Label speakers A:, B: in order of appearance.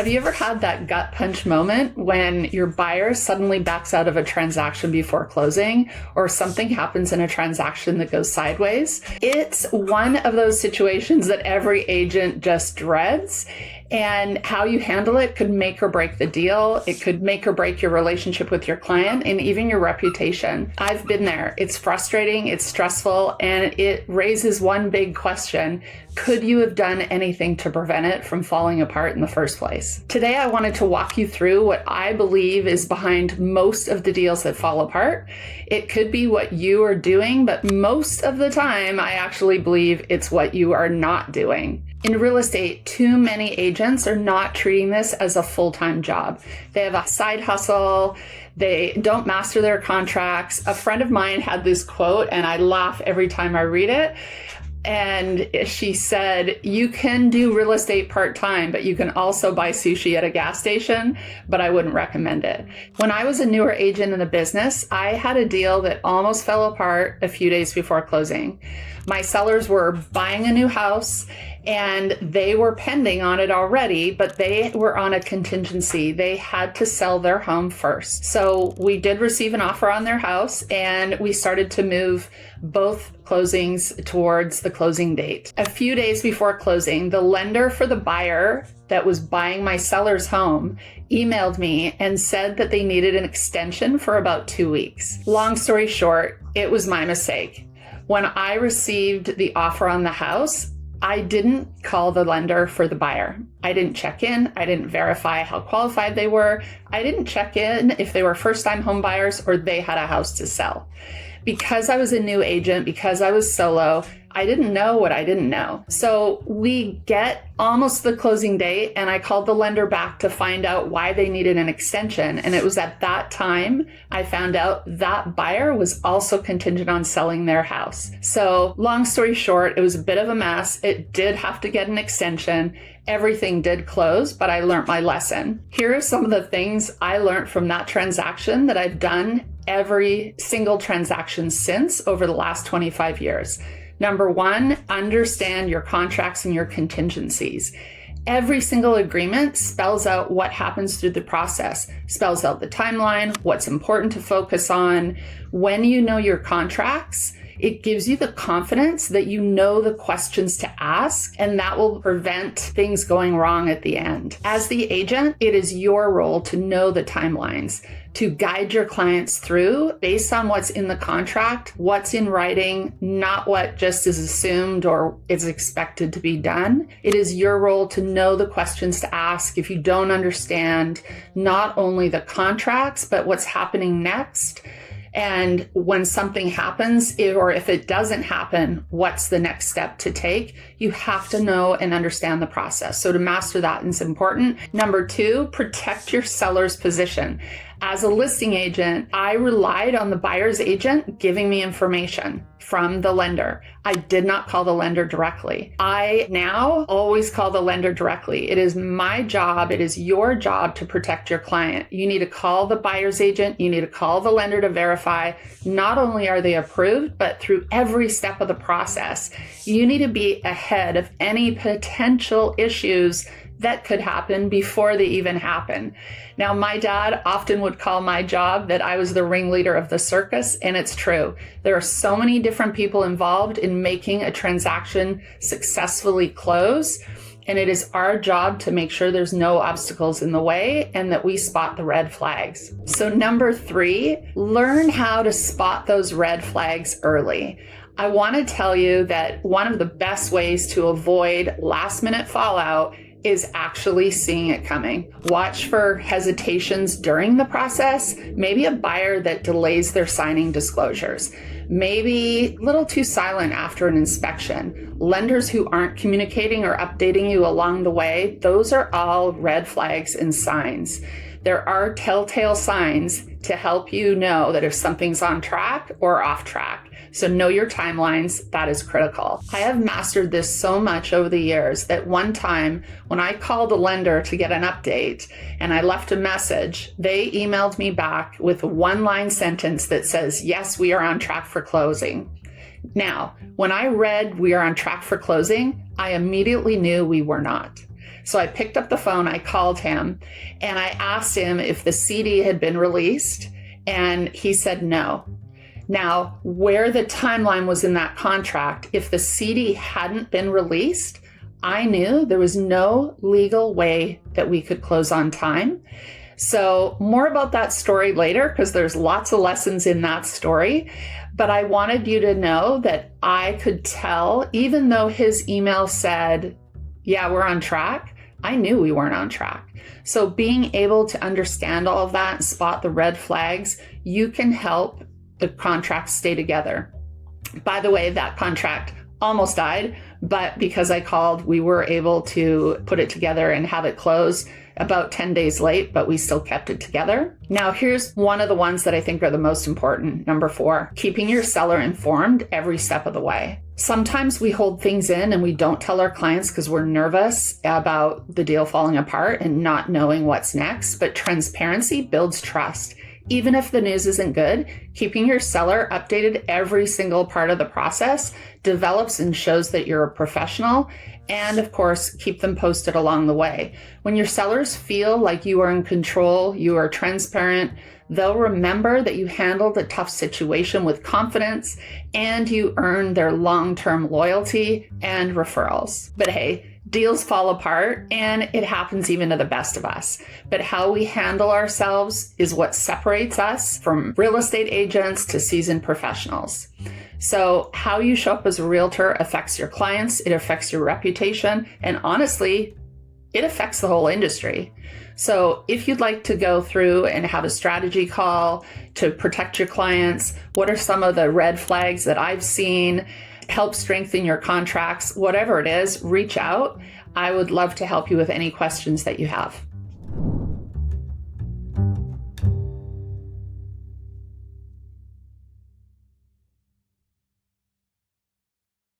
A: Have you ever had that gut punch moment when your buyer suddenly backs out of a transaction before closing, or something happens in a transaction that goes sideways? It's one of those situations that every agent just dreads. And how you handle it could make or break the deal. It could make or break your relationship with your client and even your reputation. I've been there. It's frustrating, it's stressful, and it raises one big question. Could you have done anything to prevent it from falling apart in the first place? Today, I wanted to walk you through what I believe is behind most of the deals that fall apart. It could be what you are doing, but most of the time, I actually believe it's what you are not doing. In real estate, too many agents are not treating this as a full-time job. They have a side hustle. They don't master their contracts. A friend of mine had this quote, and I laugh every time I read it. And she said, you can do real estate part-time, but you can also buy sushi at a gas station, but I wouldn't recommend it. When I was a newer agent in the business, I had a deal that almost fell apart a few days before closing. My sellers were buying a new house and they were pending on it already, but they were on a contingency. They had to sell their home first. So we did receive an offer on their house and we started to move both closings towards the closing date. A few days before closing, the lender for the buyer that was buying my seller's home emailed me and said that they needed an extension for about 2 weeks. Long story short, it was my mistake. When I received the offer on the house, I didn't call the lender for the buyer. I didn't check in. I didn't verify how qualified they were. I didn't check in if they were first-time home buyers or they had a house to sell. Because I was a new agent, because I was solo, I didn't know what I didn't know. So we get almost the closing date and I called the lender back to find out why they needed an extension. And it was at that time I found out that buyer was also contingent on selling their house. So long story short, it was a bit of a mess. It did have to get an extension. Everything did close, but I learned my lesson. Here are some of the things I learned from that transaction that I've done every single transaction since over the last 25 years. Number one, understand your contracts and your contingencies. Every single agreement spells out what happens through the process, spells out the timeline, what's important to focus on. When you know your contracts, it gives you the confidence that you know the questions to ask, and that will prevent things going wrong at the end. As the agent, it is your role to know the timelines, to guide your clients through based on what's in the contract, what's in writing, not what just is assumed or is expected to be done. It is your role to know the questions to ask if you don't understand not only the contracts, but what's happening next. And when something happens, or if it doesn't happen, what's the next step to take? You have to know and understand the process. So to master that is important. Number two, protect your seller's position. As a listing agent, I relied on the buyer's agent giving me information from the lender. I did not call the lender directly. I now always call the lender directly. It is my job. It is your job to protect your client. You need to call the buyer's agent. You need to call the lender to verify not only are they approved, but through every step of the process. You need to be ahead of any potential issues that could happen before they even happen. Now, my dad often would call my job that I was the ringleader of the circus, and it's true. There are so many different people involved in making a transaction successfully close, and it is our job to make sure there's no obstacles in the way and that we spot the red flags. So number three, learn how to spot those red flags early. I want to tell you that one of the best ways to avoid last-minute fallout is actually seeing it coming. Watch for hesitations during the process, maybe a buyer that delays their signing disclosures, maybe a little too silent after an inspection, lenders who aren't communicating or updating you along the way. Those are all red flags and signs. There are telltale signs to help you know that if something's on track or off track. So know your timelines. That is critical. I have mastered this so much over the years that one time when I called a lender to get an update and I left a message, they emailed me back with a one-line sentence that says, "Yes, we are on track for closing." Now, when I read "we are on track for closing," I immediately knew we were not. So I picked up the phone, I called him, and I asked him if the CD had been released, and he said no. Now, where the timeline was in that contract, if the CD hadn't been released, I knew there was no legal way that we could close on time. So more about that story later, because there's lots of lessons in that story. But I wanted you to know that I could tell, even though his email said, yeah, we're on track, I knew we weren't on track. So being able to understand all of that and spot the red flags, you can help the contract stay together. By the way, that contract almost died, but because I called, we were able to put it together and have it close about 10 days late, but we still kept it together. Now, here's one of the ones that I think are the most important. Number 4, keeping your seller informed every step of the way. Sometimes we hold things in and we don't tell our clients because we're nervous about the deal falling apart and not knowing what's next, but transparency builds trust. Even if the news isn't good, keeping your seller updated every single part of the process develops and shows that you're a professional. And of course, keep them posted along the way. When your sellers feel like you are in control, you are transparent, they'll remember that you handled a tough situation with confidence and you earned their long-term loyalty and referrals. But hey, deals fall apart and it happens even to the best of us. But how we handle ourselves is what separates us from real estate agents to seasoned professionals. So how you show up as a realtor affects your clients, it affects your reputation, and honestly, it affects the whole industry. So if you'd like to go through and have a strategy call to protect your clients, what are some of the red flags that I've seen, help strengthen your contracts, whatever it is, reach out. I would love to help you with any questions that you have.